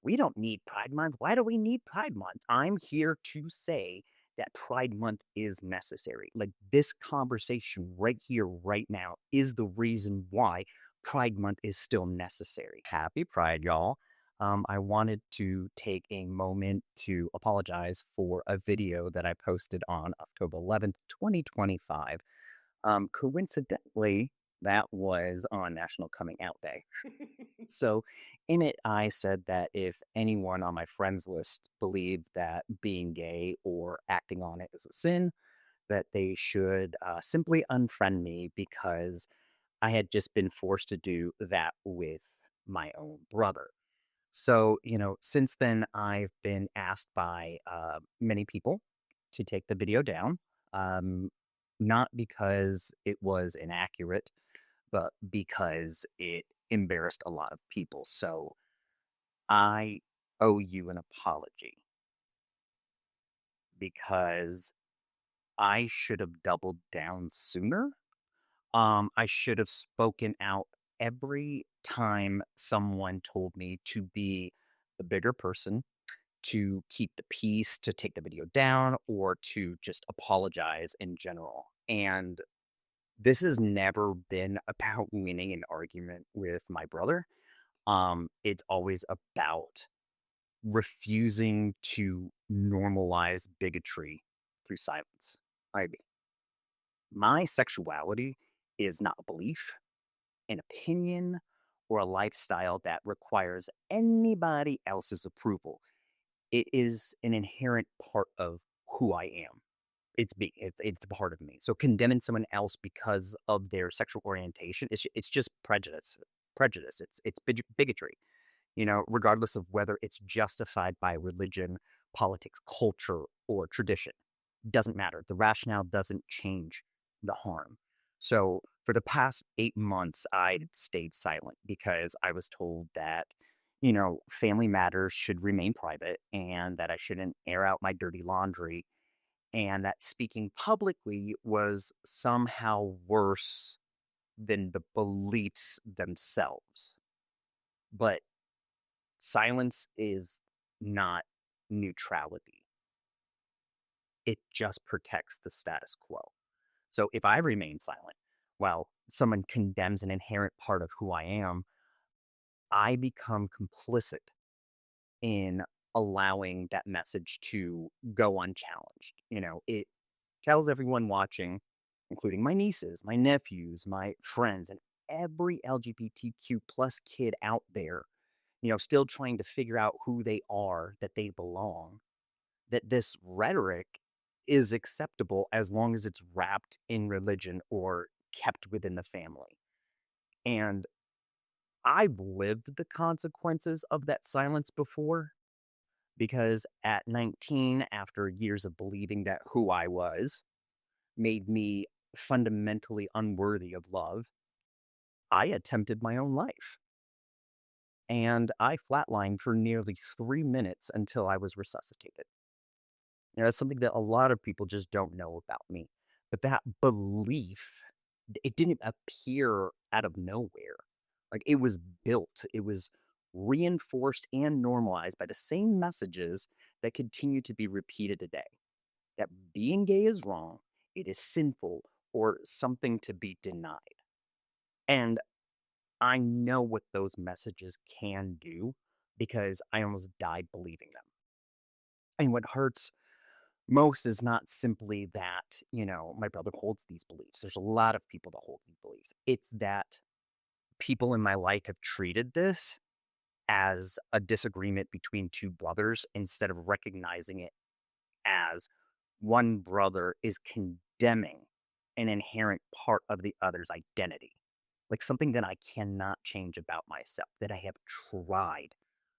we don't need Pride Month. Why do we need Pride Month? I'm here to say that Pride Month is necessary. Like this conversation right here, right now, is the reason why Pride Month is still necessary. Happy Pride, y'all. I wanted to take a moment to apologize for a video that I posted on October 11th, 2025. Coincidentally, that was on National Coming Out Day. So, in it, I said that if anyone on my friends list believed that being gay or acting on it is a sin, that they should simply unfriend me because I had just been forced to do that with my own brother. So, since then, I've been asked by many people to take the video down, um, not because it was inaccurate, but because it embarrassed a lot of people. So, I owe you an apology because I should have doubled down sooner. I should have spoken out every time someone told me to be the bigger person, to keep the peace, to take the video down, or to just apologize in general. And this has never been about winning an argument with my brother. It's always about refusing to normalize bigotry through silence. Like, my sexuality is not a belief, an opinion, or a lifestyle that requires anybody else's approval. It is an inherent part of who I am. It's me. It's a part of me. So condemning someone else because of their sexual orientation, it's just prejudice. Prejudice. It's bigotry. Regardless of whether it's justified by religion, politics, culture, or tradition. Doesn't matter. The rationale doesn't change the harm. So for the past 8 months, I stayed silent because I was told that, family matters should remain private and that I shouldn't air out my dirty laundry and that speaking publicly was somehow worse than the beliefs themselves. But silence is not neutrality. It just protects the status quo. So if I remain silent while someone condemns an inherent part of who I am, I become complicit in allowing that message to go unchallenged. It tells everyone watching, including my nieces, my nephews, my friends, and every LGBTQ plus kid out there, still trying to figure out who they are, that they belong, that this rhetoric is acceptable as long as it's wrapped in religion or kept within the family. And I've lived the consequences of that silence before because at 19, after years of believing that who I was made me fundamentally unworthy of love, I attempted my own life. And I flatlined for nearly 3 minutes until I was resuscitated. That's something that a lot of people just don't know about me. But that belief, it didn't appear out of nowhere. Like it was built, it was reinforced and normalized by the same messages that continue to be repeated today. That being gay is wrong, it is sinful, or something to be denied. And I know what those messages can do because I almost died believing them. And what hurts most is not simply that, my brother holds these beliefs. There's a lot of people that hold these beliefs. It's that people in my life have treated this as a disagreement between two brothers instead of recognizing it as one brother is condemning an inherent part of the other's identity. Like something that I cannot change about myself, that I have tried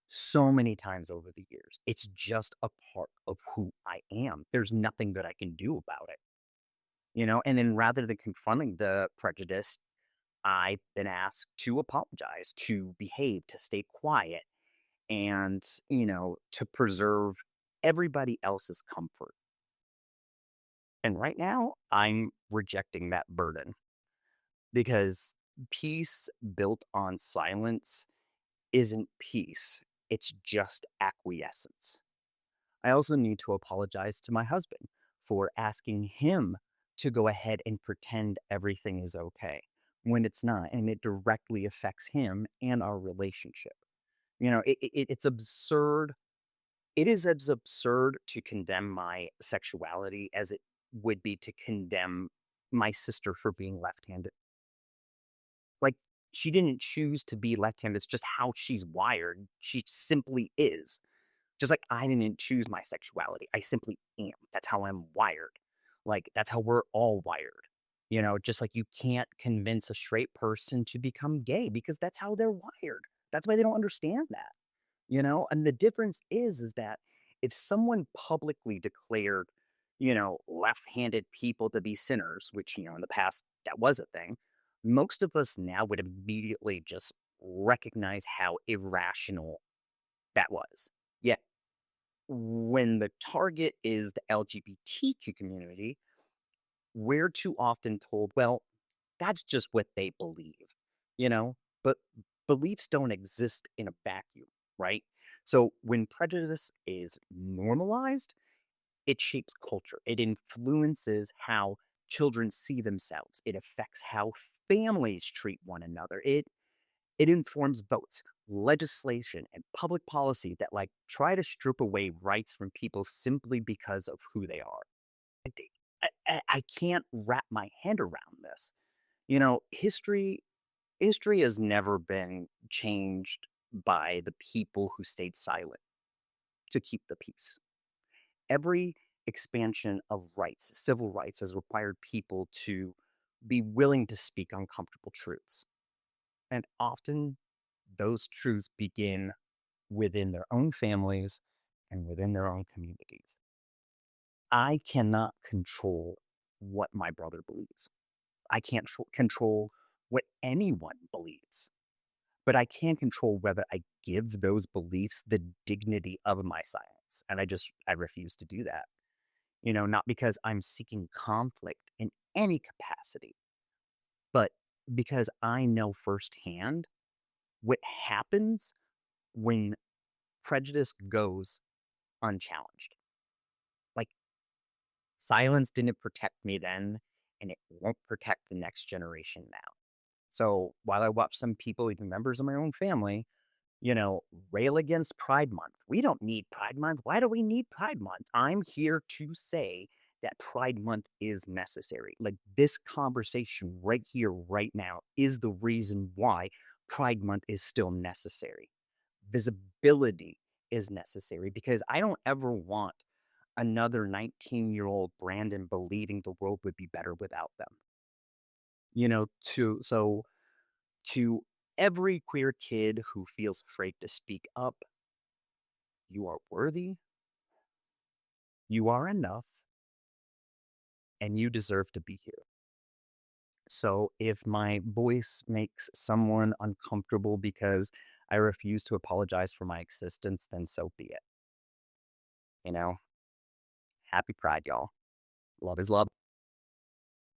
so many times over the years. It's just a part of who I am. There's nothing that I can do about it. And then rather than confronting the prejudice, I've been asked to apologize, to behave, to stay quiet, and, to preserve everybody else's comfort. And right now, I'm rejecting that burden because peace built on silence isn't peace. it's just acquiescence. I also need to apologize to my husband for asking him to go ahead and pretend everything is okay when it's not, and it directly affects him and our relationship. It's absurd. It is as absurd to condemn my sexuality as it would be to condemn my sister for being left-handed. Like, she didn't choose to be left-handed, it's just how she's wired. She simply is. Just like I didn't choose my sexuality, I simply am. That's how I'm wired. Like, that's how we're all wired. Just like you can't convince a straight person to become gay because that's how they're wired. That's why they don't understand that. And the difference is that if someone publicly declared, left-handed people to be sinners, which, in the past that was a thing, most of us now would immediately just recognize how irrational that was. Yet when the target is the LGBTQ community, we're too often told, well, that's just what they believe, you know? But beliefs don't exist in a vacuum, right? So when prejudice is normalized, it shapes culture. It influences how children see themselves. It affects how families treat one another. It informs votes, legislation, and public policy that try to strip away rights from people simply because of who they are. I, think- I can't wrap my head around this. History has never been changed by the people who stayed silent to keep the peace. Every expansion of rights, civil rights, has required people to be willing to speak uncomfortable truths. And often those truths begin within their own families and within their own communities. I cannot control what my brother believes. I can't control what anyone believes, but I can control whether I give those beliefs the dignity of my silence. And I refuse to do that. Not because I'm seeking conflict in any capacity, but because I know firsthand what happens when prejudice goes unchallenged. Like, silence didn't protect me then, and it won't protect the next generation now. So while I watch some people, even members of my own family, rail against Pride Month. We don't need Pride Month. Why do we need Pride Month? I'm here to say that Pride Month is necessary. Like, this conversation right here, right now, is the reason why Pride Month is still necessary. Visibility is necessary because I don't ever want another 19-year-old Brandon believing the world would be better without them. To every queer kid who feels afraid to speak up, you are worthy, you are enough, and you deserve to be here. So if my voice makes someone uncomfortable because I refuse to apologize for my existence, then so be it. You know, Happy Pride, y'all. Love is love.